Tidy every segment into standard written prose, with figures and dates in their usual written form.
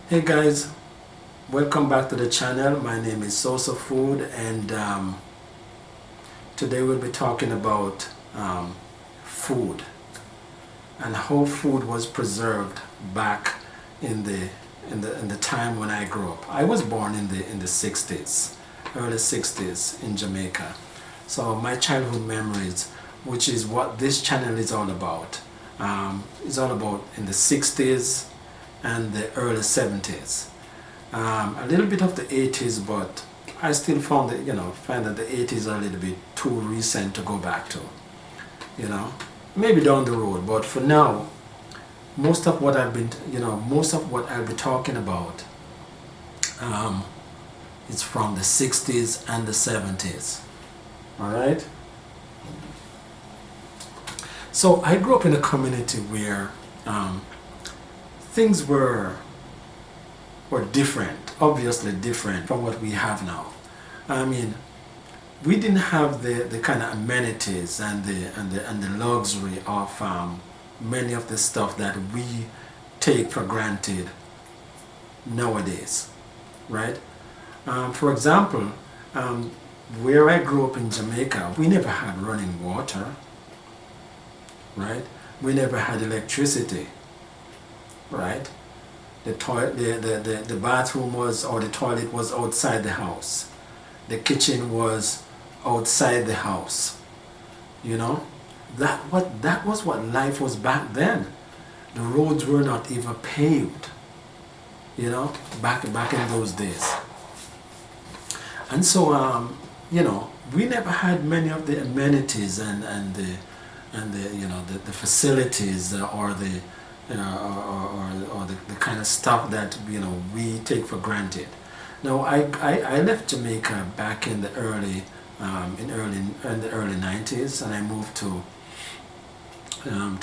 Hey guys, welcome back to the channel. My name is Sosa Food, and today we'll be talking about food and how food was preserved back in the time when I grew up. I was born in the 60s, early 60s in Jamaica. So my childhood memories, which is what this channel is all about, is all about in the 60s and the early 70s. A little bit of the 80s, but I still find that the 80s are a little bit too recent to go back to. Maybe down the road, but for now, most of what I'll be talking about is from the 60s and the 70s. All right. So I grew up in a community where things were different, obviously different from what we have now. I mean, we didn't have the kind of amenities and the luxury of many of the stuff that we take for granted nowadays, right? For example, where I grew up in Jamaica, we never had running water, right? We never had electricity, right? The bathroom was, or the toilet was outside the house. The kitchen was outside the house. That was what life was back then. The roads were not even paved, back in those days. And so we never had many of the amenities and the facilities or the the kind of stuff that we take for granted. Now I left Jamaica back in the early 90s, and I moved to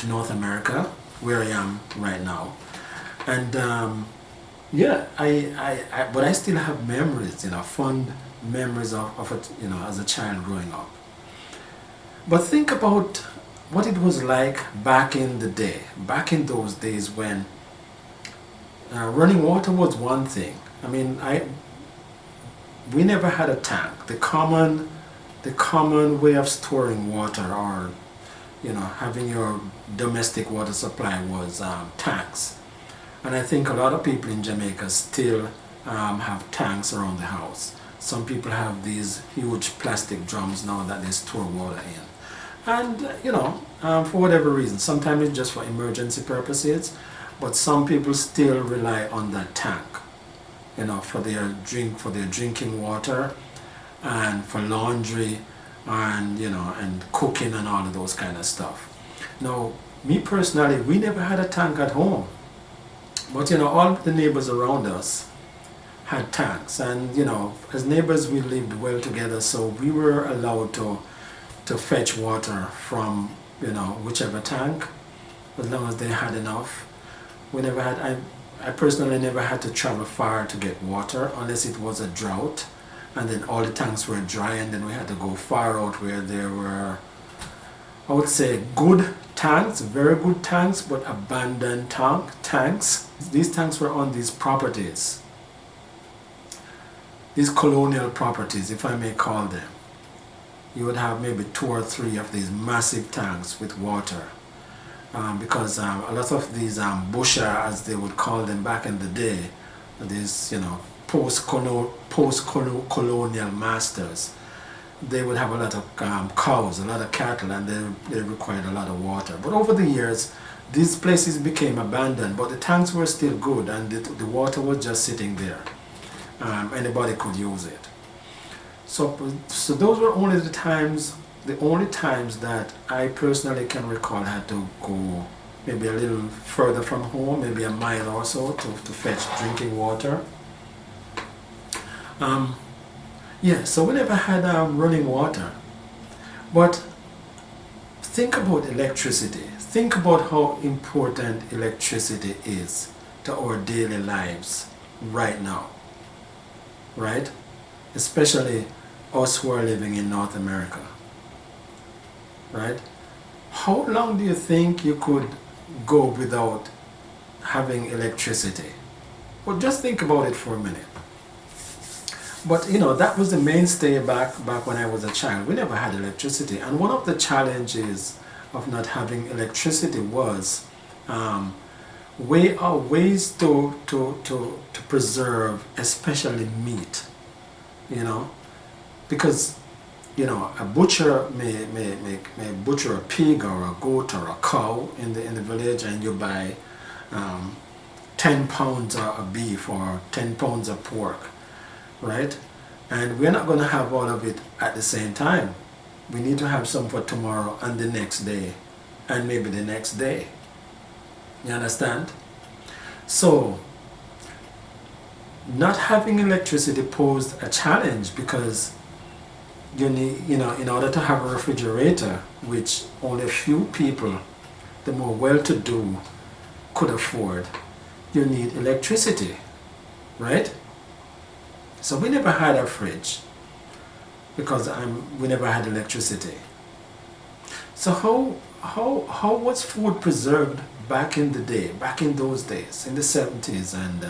North America, where I am right now. And but I still have memories, fond memories of it, as a child growing up. But think about what it was like back in the day, back in those days when running water was one thing. I mean, we never had a tank. The common way of storing water, or having your domestic water supply, was tanks. And I think a lot of people in Jamaica still have tanks around the house. Some people have these huge plastic drums now that they store water in. And for whatever reason, sometimes it's just for emergency purposes, but some people still rely on that tank, for their drinking water, and for laundry, and and cooking and all of those kind of stuff. Now, me personally, we never had a tank at home, but all the neighbors around us had tanks, and as neighbors we lived well together, so we were allowed to fetch water from whichever tank, as long as they had enough. We never had, I personally never had to travel far to get water, unless it was a drought and then all the tanks were dry, and then we had to go far out where there were, I would say, good tanks, very good tanks, but abandoned tanks. These tanks were on these properties, these colonial properties, if I may call them. You would have maybe 2 or 3 of these massive tanks with water, because a lot of these busher, as they would call them back in the day, these post-colonial masters, they would have a lot of cows, a lot of cattle, and they required a lot of water. But over the years, these places became abandoned, but the tanks were still good, and the water was just sitting there. Anybody could use it. So those were the only times that I personally can recall had to go maybe a little further from home, maybe a mile or so, to fetch drinking water. So we never had running water. But think about electricity. Think about how important electricity is to our daily lives right now, right? Especially us who are living in North America, right? How long do you think you could go without having electricity? Well, just think about it for a minute. But you know, that was the mainstay back when I was a child. We never had electricity, and one of the challenges of not having electricity was ways to preserve, especially meat. You know, because you know a butcher may butcher a pig or a goat or a cow in the village, and you buy 10 pounds of beef or 10 pounds of pork, right? And we're not going to have all of it at the same time. We need to have some for tomorrow and the next day and maybe the next day. You understand? So not having electricity posed a challenge, because you need, you know, in order to have a refrigerator, which only a few people, the more well-to-do, could afford, you need electricity, right? So we never had a fridge because we never had electricity. So how was food preserved back in the day, back in those days, in the 70s and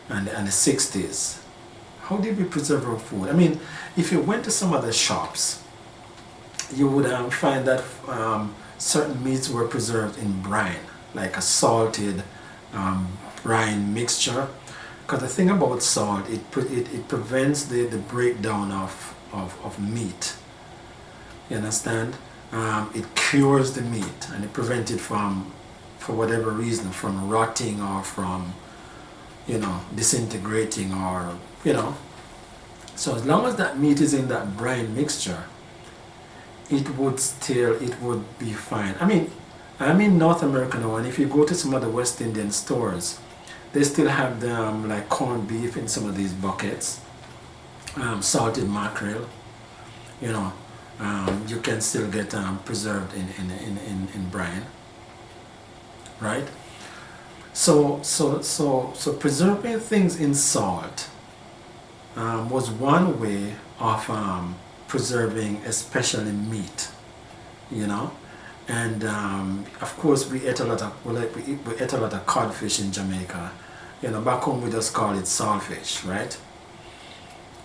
the 60s? How did we preserve our food? I mean, if you went to some other shops, you would find that certain meats were preserved in brine, like a salted brine mixture. Because the thing about salt, it prevents the breakdown of meat. You understand? It cures the meat, and it prevents it from, for whatever reason, from rotting or from, you know, disintegrating, or, you know. So as long as that meat is in that brine mixture, it would be fine. I mean, I'm in North America now, and if you go to some of the West Indian stores, they still have them like corned beef in some of these buckets, salted mackerel, you know. You can still get preserved in brine, right? So preserving things in salt was one way of preserving, especially meat, you know. And of course, we ate a lot of codfish in Jamaica. You know, back home we just call it saltfish, right?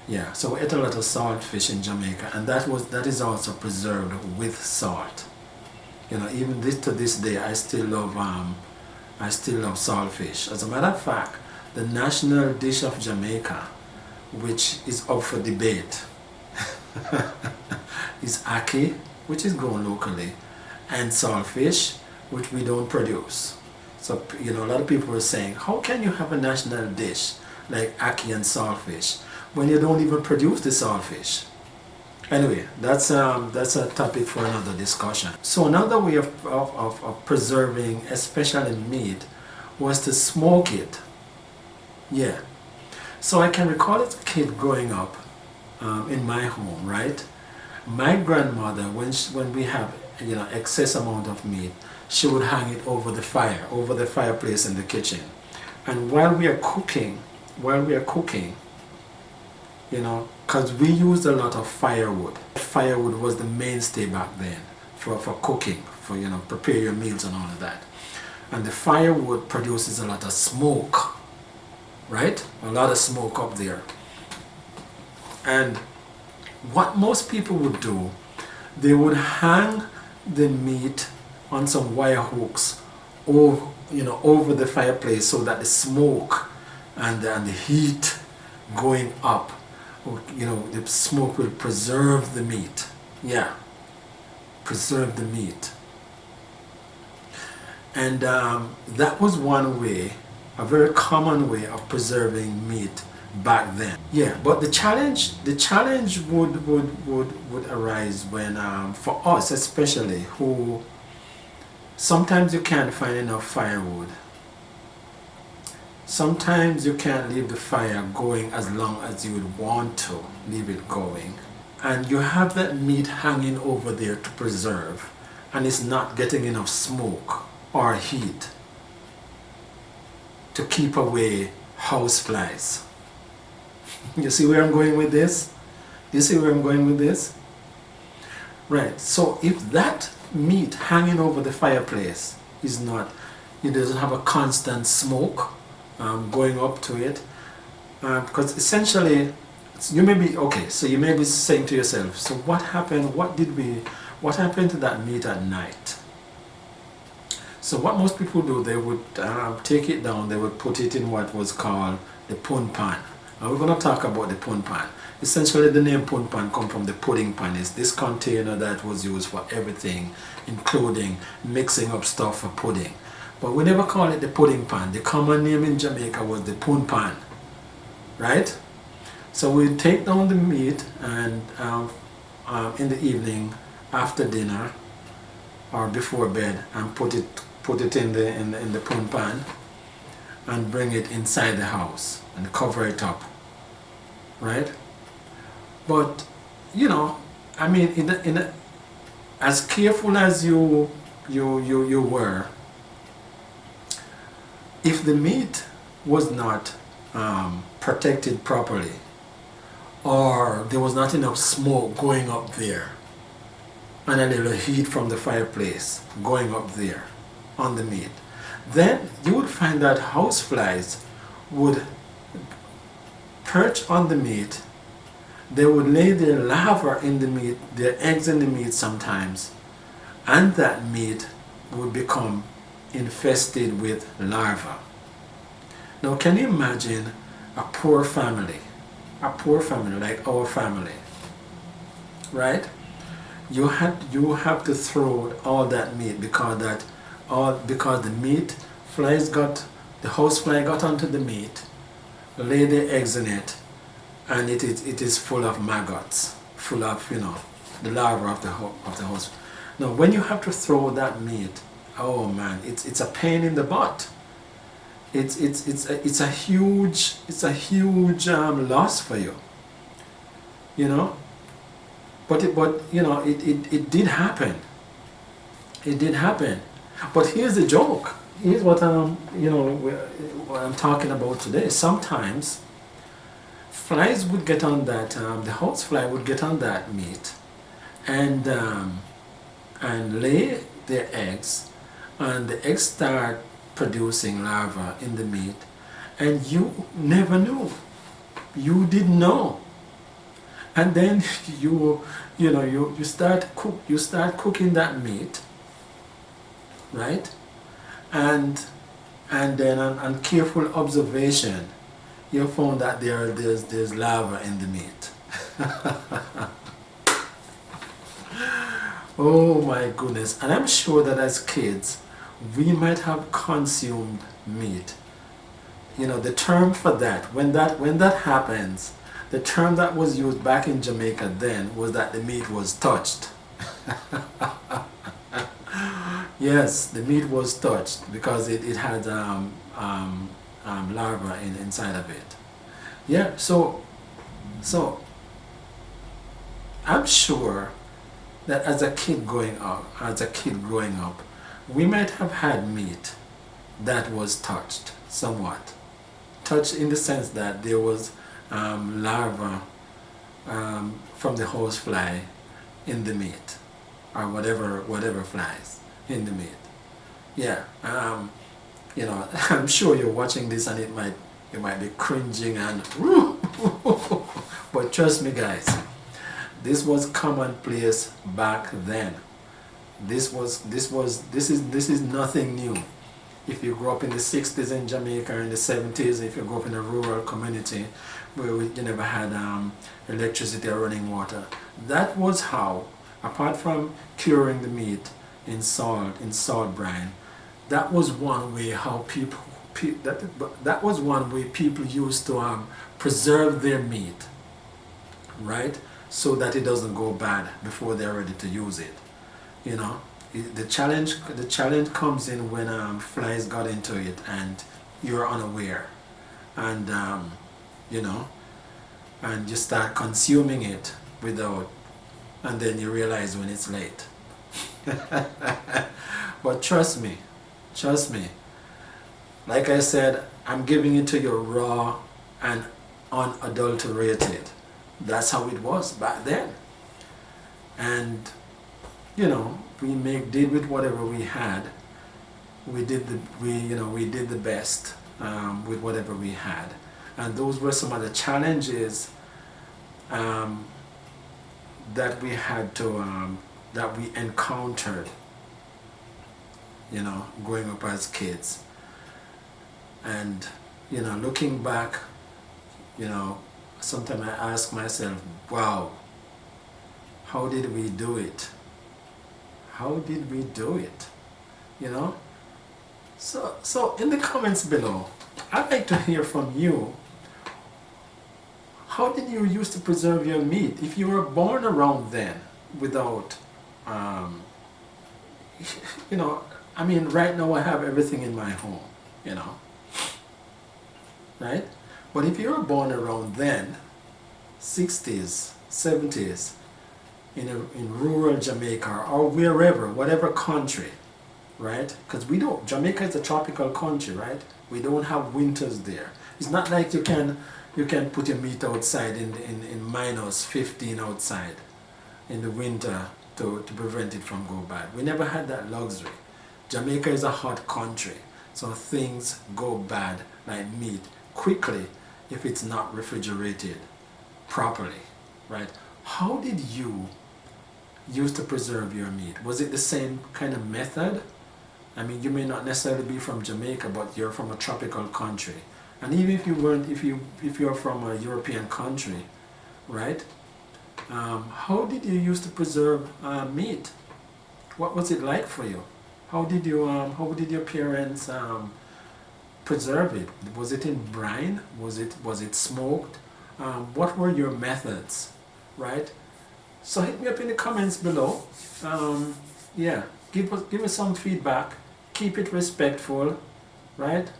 Yeah, so we ate a lot of saltfish in Jamaica, and that is also preserved with salt. You know, even to this day, I still love saltfish. As a matter of fact, the national dish of Jamaica, which is up for debate, is ackee, which is grown locally, and saltfish, which we don't produce. So, you know, a lot of people are saying, how can you have a national dish like ackee and saltfish when you don't even produce the saltfish? Anyway, that's a topic for another discussion. So another way of preserving, especially meat, was to smoke it. Yeah. So I can recall as a kid growing up in my home, right? My grandmother, when we have, you know, excess amount of meat, she would hang it over the fireplace in the kitchen. And while we are cooking, you know, because we used a lot of firewood. Firewood was the mainstay back then for cooking, for, you know, prepare your meals and all of that. And the firewood produces a lot of smoke, right? A lot of smoke up there. And what most people would do, they would hang the meat on some wire hooks over the fireplace, so that the smoke and the heat going up, you know, the smoke will preserve the meat. Yeah, preserve the meat. And that was one way, a very common way of preserving meat back then. Yeah, but the challenge would arise when for us especially, who sometimes you can't find enough firewood. Sometimes you can't leave the fire going as long as you would want to leave it going. And you have that meat hanging over there to preserve, and it's not getting enough smoke or heat to keep away house flies. You see where I'm going with this? You see where I'm going with this? Right, so if that meat hanging over the fireplace is not, it doesn't have a constant smoke, going up to it, because essentially you may be okay. So you may be saying to yourself, so what happened? What happened to that meat at night? So what most people do, they would take it down. They would put it in what was called the pun pan. And we're going to talk about the pun pan. Essentially, the name pun pan comes from the pudding pan. It's this container that was used for everything, including mixing up stuff for pudding. But we never call it the pudding pan. The common name in Jamaica was the pun pan, right? So we take down the meat and in the evening after dinner or before bed and put it in the pun pan and bring it inside the house and cover it up, right? But you know, I mean, as careful as you were, if the meat was not protected properly, or there was not enough smoke going up there, and a little heat from the fireplace going up there on the meat, then you would find that houseflies would perch on the meat. They would lay their larvae in the meat, their eggs in the meat sometimes, and that meat would become infested with larvae. Now, can you imagine a poor family like our family, right? You have to throw all that meat because the house fly got onto the meat, lay their eggs in it, and it is full of maggots, full of, you know, the larvae of the house. Now, when you have to throw that meat, oh man, it's a pain in the butt. It's a huge loss for you, you know. But you know, it did happen. It did happen. But here's the joke. Here's what what I'm talking about today. Sometimes flies would get on that. The house fly would get on that meat, and lay their eggs, and the eggs start producing larvae in the meat, and you never knew. You didn't know. And then you start cooking that meat, right? And then on careful observation, you found that there's larvae in the meat. Oh my goodness. And I'm sure that as kids we might have consumed meat. You know, the term for that, when that happens, the term that was used back in Jamaica then was that the meat was touched. Yes, the meat was touched because it had larvae inside of it. Yeah, so I'm sure that as a kid growing up, we might have had meat that was touched somewhat. Touched in the sense that there was larvae from the horsefly in the meat, or whatever flies in the meat. Yeah, you know, I'm sure you're watching this and you might be cringing and but trust me guys, this was commonplace back then. This is nothing new. If you grew up in the 60s in Jamaica, or in the 70s, if you grew up in a rural community where you never had electricity or running water, that was how, apart from curing the meat in salt brine, that was one way how that was one way people used to preserve their meat, right? So that it doesn't go bad before they're ready to use it. You know, the challenge comes in when flies got into it and you're unaware, and you know, and you start consuming it without, and then you realize when it's late. But trust me, like I said, I'm giving it to you raw and unadulterated. That's how it was back then. And you know, we did with whatever we had. We did the best with whatever we had. And those were some of the challenges um, that we had to, that we encountered, you know, growing up as kids. And, you know, looking back, you know, sometimes I ask myself, wow, how did we do it? How did we do it? You know? So in the comments below, I'd like to hear from you. How did you used to preserve your meat? If you were born around then without, you know, I mean, right now I have everything in my home, you know, right? But if you were born around then, 60s, 70s, in rural Jamaica or wherever, whatever country, right? Because we don't, Jamaica is a tropical country, right? We don't have winters there. It's not like you can put your meat outside in minus 15 outside in the winter to prevent it from go bad. We never had that luxury. Jamaica is a hot country, so things go bad like meat quickly if it's not refrigerated properly, right? How did you used to preserve your meat? Was it the same kind of method? I mean, you may not necessarily be from Jamaica, but you're from a tropical country. And even if you weren't, if you're from a European country, right? How did you used to preserve meat? What was it like for you? How did your parents preserve it? Was it in brine? Was it smoked? What were your methods, right? So hit me up in the comments below. Yeah, give us some feedback. Keep it respectful, right?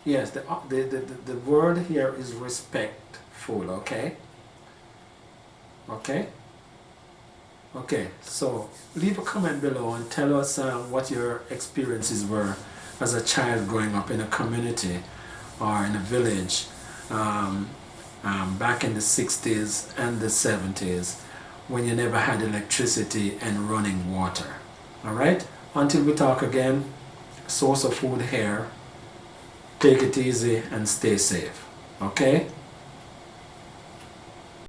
Yes, the word here is respectful. Okay. Okay. Okay. So leave a comment below and tell us what your experiences were as a child growing up in a community or in a village back in the 60s and the 70s when you never had electricity and running water. All right? Until we talk again, source of food here. Take it easy and stay safe. Okay?